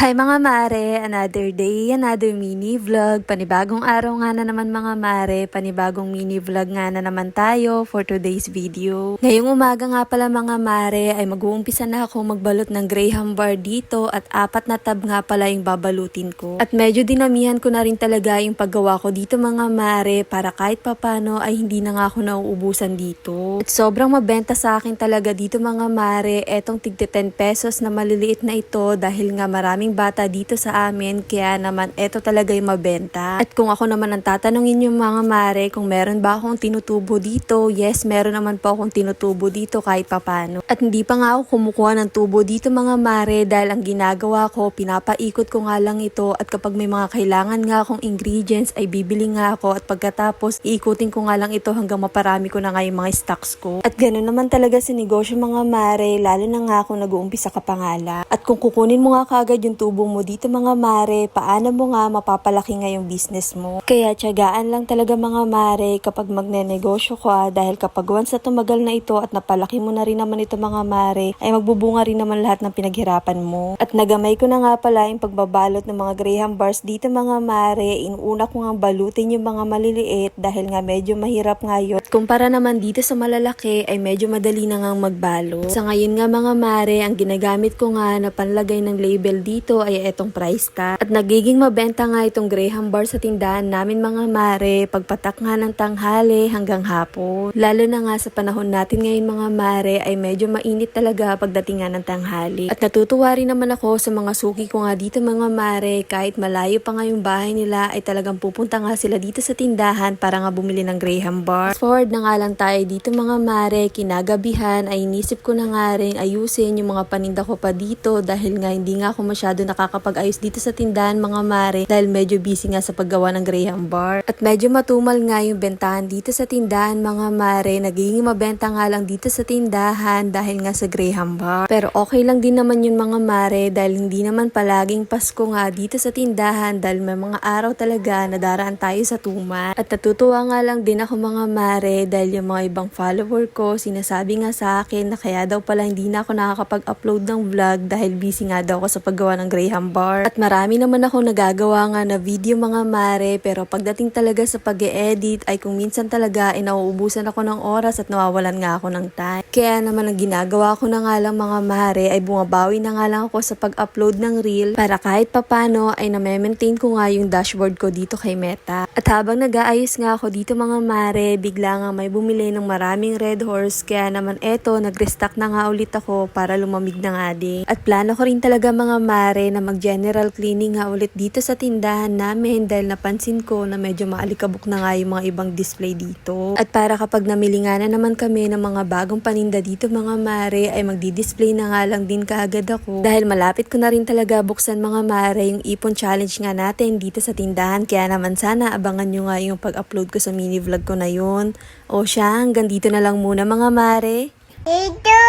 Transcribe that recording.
Hi mga mare, another day, another mini vlog. Panibagong araw nga na naman mga mare, panibagong mini vlog nga na naman tayo for today's video. Ngayong umaga nga pala mga mare ay mag-uumpisa na ako magbalot ng graham bar dito at 4 na tab nga pala yung babalutin ko. At medyo dinamihan ko na rin talaga yung paggawa ko dito mga mare para kahit papano ay hindi na nga ako nauubusan dito. At sobrang mabenta sa akin talaga dito mga mare, etong tigte 10 pesos na maliliit na ito dahil nga maraming bata dito sa amin, kaya naman eto talaga yung mabenta. At kung ako naman ang tatanungin yung mga mare kung meron ba akong tinutubo dito, yes, meron naman po akong tinutubo dito kahit papano. At hindi pa nga ako kumukuha ng tubo dito mga mare dahil ang ginagawa ko, pinapaikot ko nga lang ito at kapag may mga kailangan nga akong ingredients ay bibili nga ako at pagkatapos iikutin ko nga lang ito hanggang maparami ko na nga yung mga stocks ko. At ganoon naman talaga sa negosyo mga mare, lalo na nga kung nag-uumpisa ka pa nga lang. At kung kukunin mo nga kagad yung tubo mo dito mga mare, paano mo nga mapapalaki nga yung business mo. Kaya tiyagaan lang talaga mga mare kapag magne-negosyo ka dahil kapag once na tumagal na ito at napalaki mo na rin naman ito mga mare, ay magbubunga rin naman lahat ng pinaghirapan mo. At nagamay ko na nga pala yung pagbabalot ng mga graham bars dito mga mare, inuna ko nga balutin yung mga maliliit dahil nga medyo mahirap nga yun. At kumpara naman dito sa malalaki ay medyo madali na nga magbalot. Sa ngayon nga mga mare, ang ginagamit ko nga na panlagay ng label dito ay etong price tag. At nagiging mabenta nga itong graham bar sa tindahan namin mga mare pagpatak nga ng tanghali hanggang hapon. Lalo na nga sa panahon natin ngayon mga mare ay medyo mainit talaga pagdating nga ng tanghali. At natutuwa rin naman ako sa mga suki ko nga dito mga mare, kahit malayo pa nga yung bahay nila ay talagang pupunta nga sila dito sa tindahan para nga bumili ng graham bar. Fast forward na nga lang tayo dito mga mare, kinagabihan ay inisip ko na nga rin ayusin yung mga paninda ko pa dito dahil nga hindi nga ako masyado nakakapag-ayos dito sa tindahan mga mare dahil medyo busy nga sa paggawa ng graham bar. At medyo matumal nga yung bentahan dito sa tindahan mga mare, nagiging mabenta nga lang dito sa tindahan dahil nga sa graham bar. Pero okay lang din naman yun mga mare dahil hindi naman palaging Pasko nga dito sa tindahan dahil may mga araw talaga na daraan tayo sa tumat. At natutuwa nga lang din ako mga mare dahil yung mga ibang follower ko sinasabi nga sa akin na kaya daw pala hindi na ako nakakapag-upload ng vlog dahil busy nga daw ako sa paggawa ng graham bar. At marami naman ako nagagawa nga na video mga mare, pero pagdating talaga sa pag-e-edit ay kung minsan talaga ay nauubusan ako ng oras at nawawalan nga ako ng time. Kaya naman ang ginagawa ko na nga lang mga mare ay bumabawi na nga lang ako sa pag-upload ng reel para kahit papano ay na-maintain ko nga yung dashboard ko dito kay Meta. At habang nag-aayos nga ako dito mga mare, bigla nga may bumili ng maraming red horse, kaya naman eto nag-restock na nga ulit ako para lumamig na nga din. At plano ko rin talaga mga mare na mag-general cleaning nga ulit dito sa tindahan namin dahil napansin ko na medyo maalikabok na nga yung mga ibang display dito. At para kapag namili nga na naman kami ng mga bagong paninda dito mga mare ay magdi-display na nga lang din kaagad ako dahil malapit ko na rin talaga buksan mga mare yung ipon challenge nga natin dito sa tindahan, kaya naman sana abangan nyo nga yung pag-upload ko sa mini vlog ko na yun. O siya, hanggang dito na lang muna mga mare. Ito,